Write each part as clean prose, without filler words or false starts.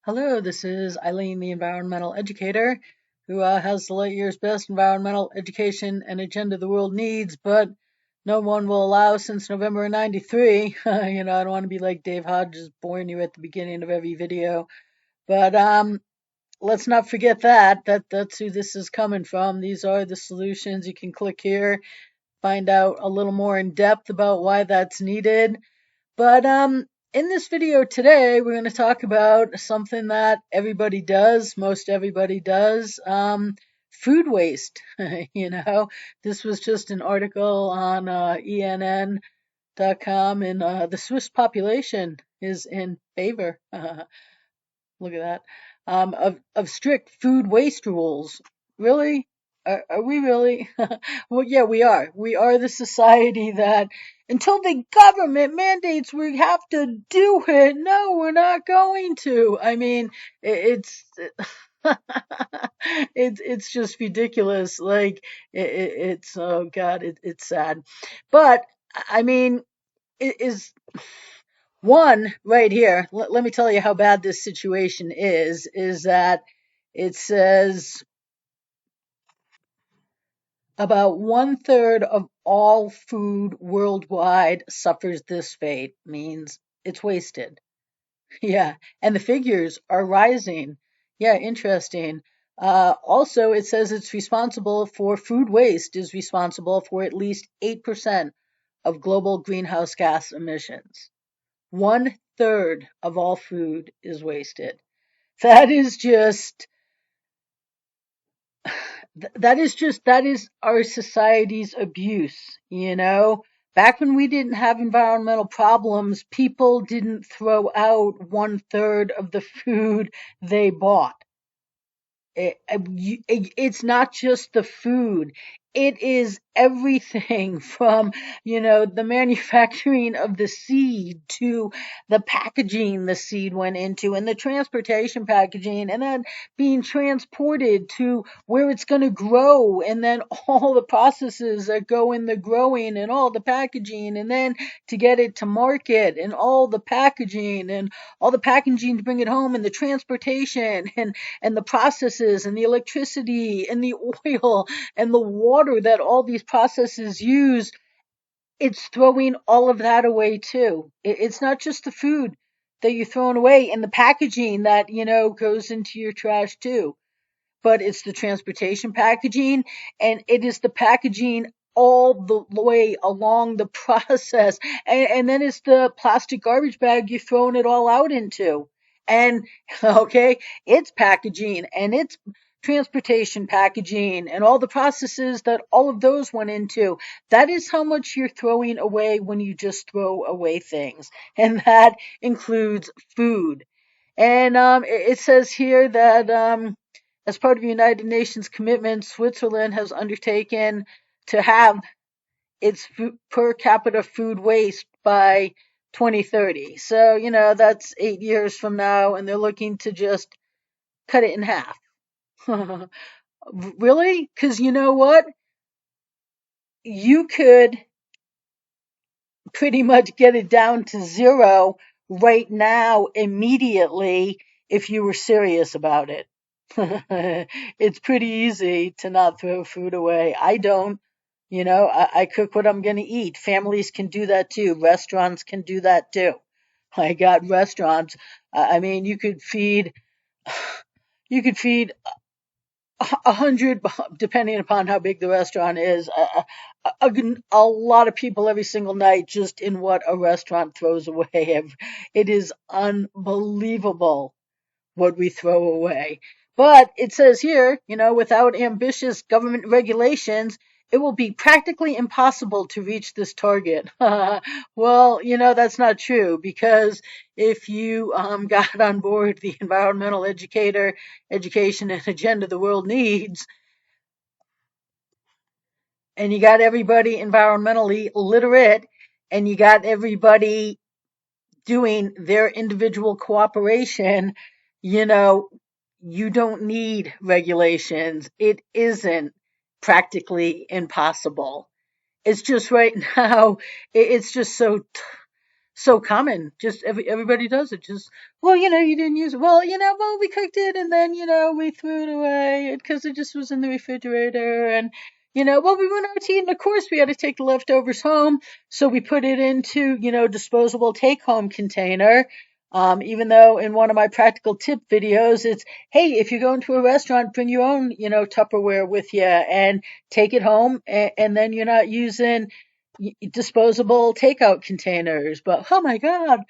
Hello, this is Eileen, the environmental educator, who has the light years best environmental education and agenda the world needs, but no one will allow since November of '93. I don't want to be like Dave Hodges, boring you at the beginning of every video, but let's not forget that's who this is coming from. These are the solutions. You can click here, find out a little more in depth about why that's needed. But in this video today, we're going to talk about something that everybody does, most everybody does, food waste. This was just an article on ENN.com, and the Swiss population is in favor. Look at that. Of strict food waste rules. Really? Are we really? Well, yeah, we are. We are the society that until the government mandates we have to do it, no, we're not going to. I mean, it's it's just ridiculous. Like it's oh God, it's sad. But I mean, it is one right here. Let me tell you how bad this situation is that it says about 1/3 of all food worldwide suffers this fate, means it's wasted. Yeah, and the figures are rising. Yeah, interesting. Also, it says it's responsible for food waste is responsible for at least 8% of global greenhouse gas emissions. 1/3 of all food is wasted. That is just that is our society's abuse. Back when we didn't have environmental problems, people didn't throw out 1/3 of the food they bought. It's not just the food. It is everything from, the manufacturing of the seed to the packaging the seed went into and the transportation packaging and then being transported to where it's going to grow and then all the processes that go in the growing and all the packaging and then to get it to market and all the packaging to bring it home and the transportation and the processes and the electricity and the oil and the water that all these processes use, it's throwing all of that away too. It's not just the food that you're throwing away and the packaging that, goes into your trash too, but it's the transportation packaging and it is the packaging all the way along the process. And then it's the plastic garbage bag you're throwing it all out into. And okay, it's packaging and it's transportation packaging and all the processes that all of those went into. That is how much you're throwing away when you just throw away things. And that includes food. And it says here that as part of the United Nations commitment, Switzerland has undertaken to have its per capita food waste by 2030. So, that's 8 years from now, and they're looking to just cut it in half. Really? Because you know what? You could pretty much get it down to zero right now, immediately, if you were serious about it. It's pretty easy to not throw food away. I don't. I cook what I'm going to eat. Families can do that too. Restaurants can do that too. I got restaurants. I mean, you could feed 100, depending upon how big the restaurant is, a lot of people every single night just in what a restaurant throws away. It is unbelievable what we throw away. But it says here, without ambitious government regulations, it will be practically impossible to reach this target. Well, that's not true because if you got on board the environmental education and agenda the world needs, and you got everybody environmentally literate, and you got everybody doing their individual cooperation, you know, you don't need regulations. It isn't practically impossible. It's just right now, it's just so so common. Just everybody does it. Just, well, you didn't use it. Well, well, we cooked it and then, we threw it away because it just was in the refrigerator. And, well, we went out to eat and of course we had to take the leftovers home. So we put it into, disposable take home container. Even though in one of my practical tip videos, it's, hey, if you go into a restaurant, bring your own, Tupperware with you and take it home. And then you're not using disposable takeout containers. But oh my God,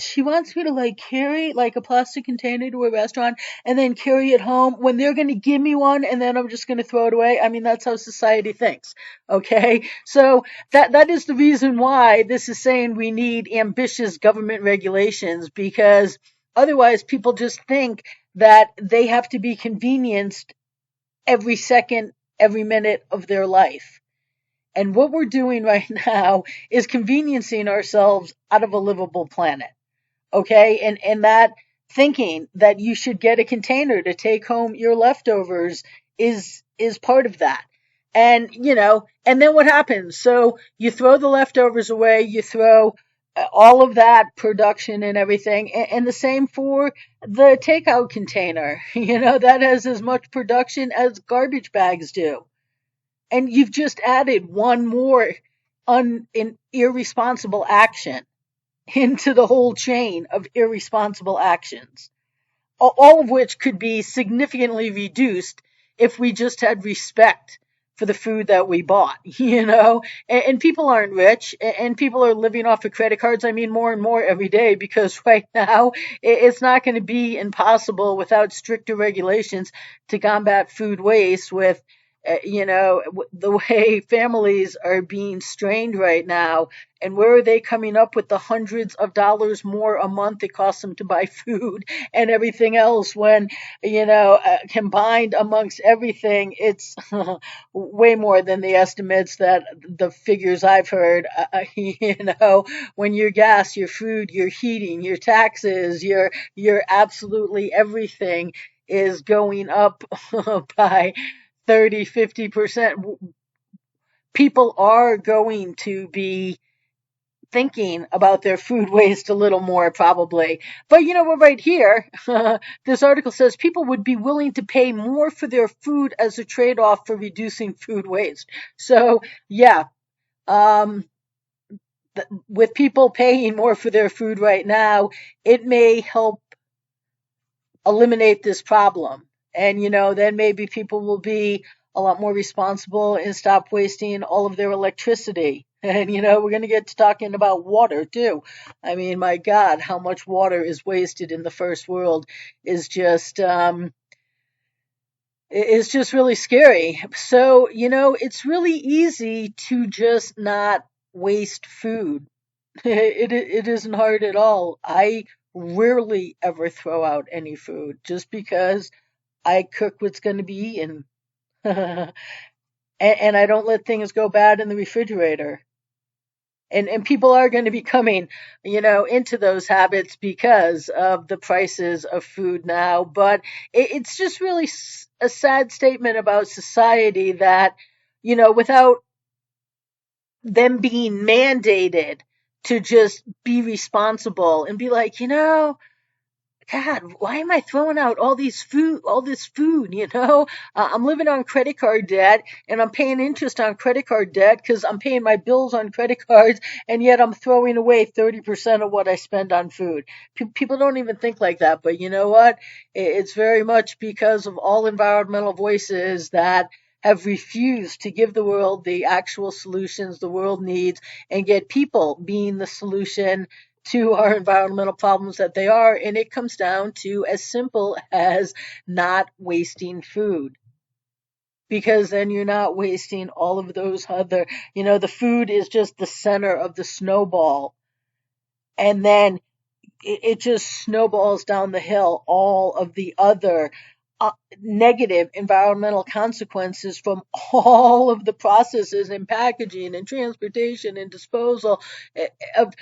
she wants me to like carry like a plastic container to a restaurant and then carry it home when they're going to give me one and then I'm just going to throw it away. I mean, that's how society thinks. Okay. So that is the reason why this is saying we need ambitious government regulations, because otherwise people just think that they have to be convenienced every second, every minute of their life. And what we're doing right now is conveniencing ourselves out of a livable planet. Okay. And that thinking that you should get a container to take home your leftovers is part of that. And, and then what happens? So you throw the leftovers away, you throw all of that production and everything. And the same for the takeout container, that has as much production as garbage bags do. And you've just added one more irresponsible action into the whole chain of irresponsible actions, all of which could be significantly reduced if we just had respect for the food that we bought, and people aren't rich and people are living off of credit cards. I mean, more and more every day, because right now it's not going to be impossible without stricter regulations to combat food waste with the way families are being strained right now, and where are they coming up with the hundreds of dollars more a month it costs them to buy food and everything else when, combined amongst everything, it's way more than the estimates that the figures I've heard, when your gas, your food, your heating, your taxes, your absolutely everything is going up by 30-50%, people are going to be thinking about their food waste a little more probably. But we're right here. This article says people would be willing to pay more for their food as a trade-off for reducing food waste. So yeah, um, with people paying more for their food right now, it may help eliminate this problem. And, then maybe people will be a lot more responsible and stop wasting all of their electricity. And, we're going to get to talking about water too. I mean, my God, how much water is wasted in the first world is just really scary. So, it's really easy to just not waste food. It isn't hard at all. I rarely ever throw out any food just because I cook what's going to be eaten. And I don't let things go bad in the refrigerator. And people are going to be coming, into those habits because of the prices of food now. But it's just really a sad statement about society that, without them being mandated to just be responsible and be like, God, why am I throwing out all this food, I'm living on credit card debt and I'm paying interest on credit card debt because I'm paying my bills on credit cards, and yet I'm throwing away 30% of what I spend on food. People don't even think like that, but you know what? It's very much because of all environmental voices that have refused to give the world the actual solutions the world needs and get people being the solution to our environmental problems that they are. And it comes down to as simple as not wasting food. Because then you're not wasting all of those other, the food is just the center of the snowball. And then it just snowballs down the hill all of the other negative environmental consequences from all of the processes and packaging and transportation and disposal of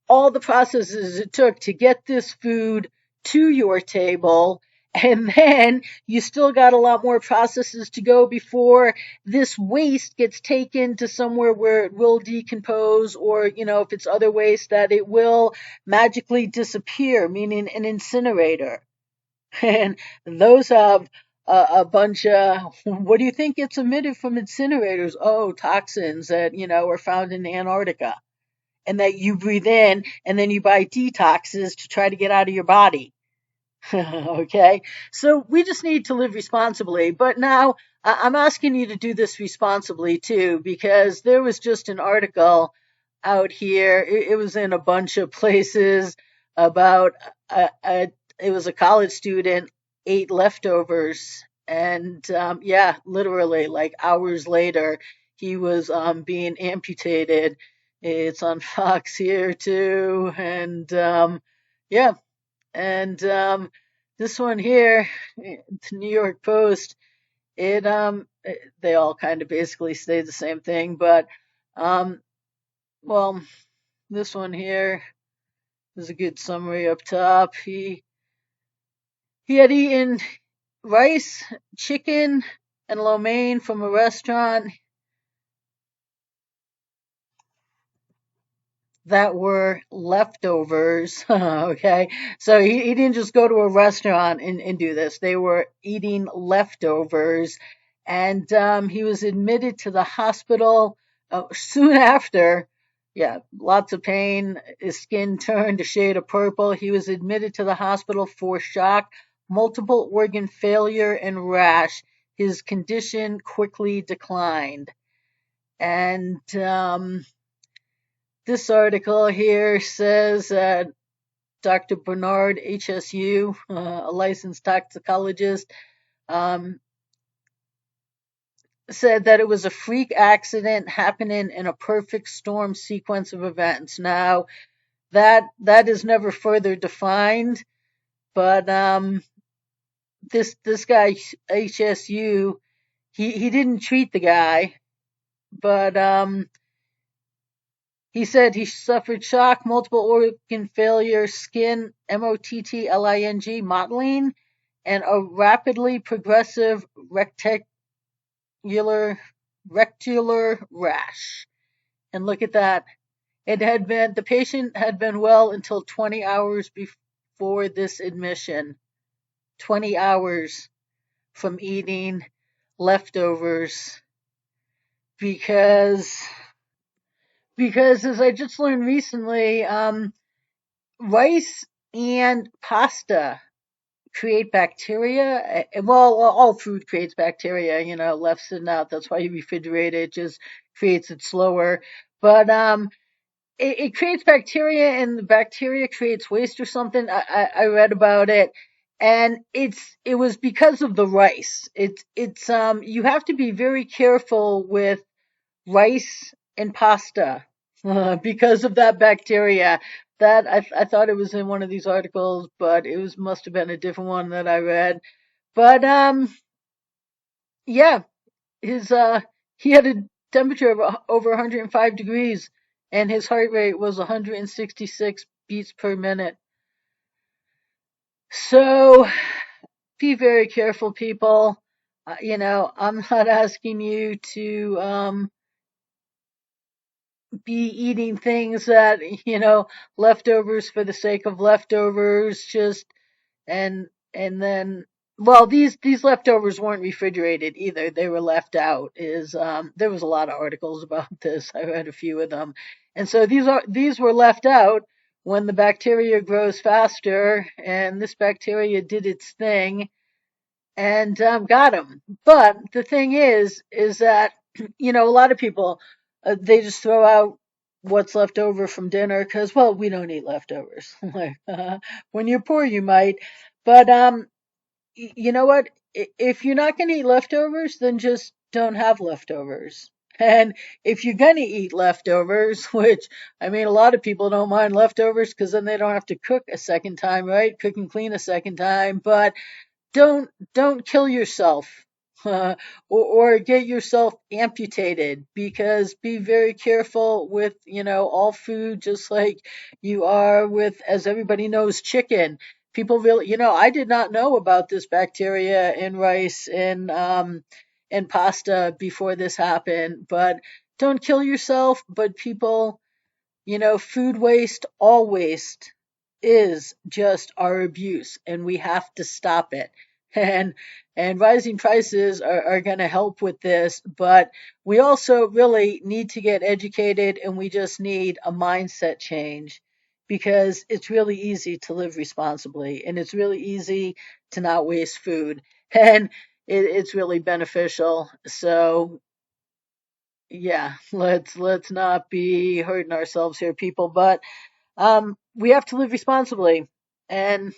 all the processes it took to get this food to your table. And then you still got a lot more processes to go before this waste gets taken to somewhere where it will decompose, or, if it's other waste, that it will magically disappear, meaning an incinerator. And those have a bunch of, what do you think gets emitted from incinerators? Oh, toxins that, are found in Antarctica and that you breathe in, and then you buy detoxes to try to get out of your body. Okay, so we just need to live responsibly. But now I'm asking you to do this responsibly too, because there was just an article out here. It was in a bunch of places about it was a college student ate leftovers, and yeah, literally like hours later, he was being amputated. It's on Fox here too, and yeah, and this one here, the New York Post, they all kind of basically say the same thing, but um, well, this one here is a good summary up top. He had eaten rice, chicken, and lo mein from a restaurant that were leftovers. Okay. So he didn't just go to a restaurant and do this. They were eating leftovers. And he was admitted to the hospital soon after. Yeah, lots of pain. His skin turned a shade of purple. He was admitted to the hospital for shock, multiple organ failure, and rash. His condition quickly declined. And this article here says that Dr. Bernard HSU, a licensed toxicologist, um, said that it was a freak accident happening in a perfect storm sequence of events. Now, that is never further defined, but this guy HSU, he didn't treat the guy, but he said he suffered shock, multiple organ failure, skin, mottling, mottling, and a rapidly progressive rectular rash. And look at that. The patient had been well until 20 hours before this admission. 20 hours from eating leftovers, because as I just learned recently, rice and pasta create bacteria. Well, all food creates bacteria, left sitting out. That's why you refrigerate it. It just creates it slower. But it creates bacteria, and the bacteria creates waste or something. I read about it. And it was because of the rice. It's you have to be very careful with rice and pasta because of that bacteria. That I thought it was in one of these articles, but it was must have been a different one that I read. But yeah, his he had a temperature of over 105 degrees, and his heart rate was 166 beats per minute. So be very careful, people. I'm not asking you to be eating things that, leftovers for the sake of leftovers, just and then, well, these leftovers weren't refrigerated either. They were left out. Is There was a lot of articles about this. I read a few of them. And so these were left out when the bacteria grows faster, and this bacteria did its thing and got him. But the thing is that a lot of people, they just throw out what's left over from dinner because, well, we don't eat leftovers. Like, when you're poor, you might. But you know what? If you're not going to eat leftovers, then just don't have leftovers. And if you're going to eat leftovers, which, I mean, a lot of people don't mind leftovers because then they don't have to cook a second time, right? Cook and clean a second time. But don't kill yourself, or get yourself amputated, because be very careful with all food, just like you are with, as everybody knows, chicken. People really, I did not know about this bacteria in rice and pasta before this happened. But don't kill yourself. But people, food waste, all waste is just our abuse, and we have to stop it. And rising prices are going to help with this, but we also really need to get educated, and we just need a mindset change because it's really easy to live responsibly, and it's really easy to not waste food, and it's really beneficial. So yeah, let's not be hurting ourselves here, people. But we have to live responsibly, and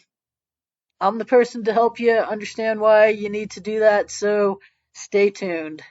I'm the person to help you understand why you need to do that. So stay tuned.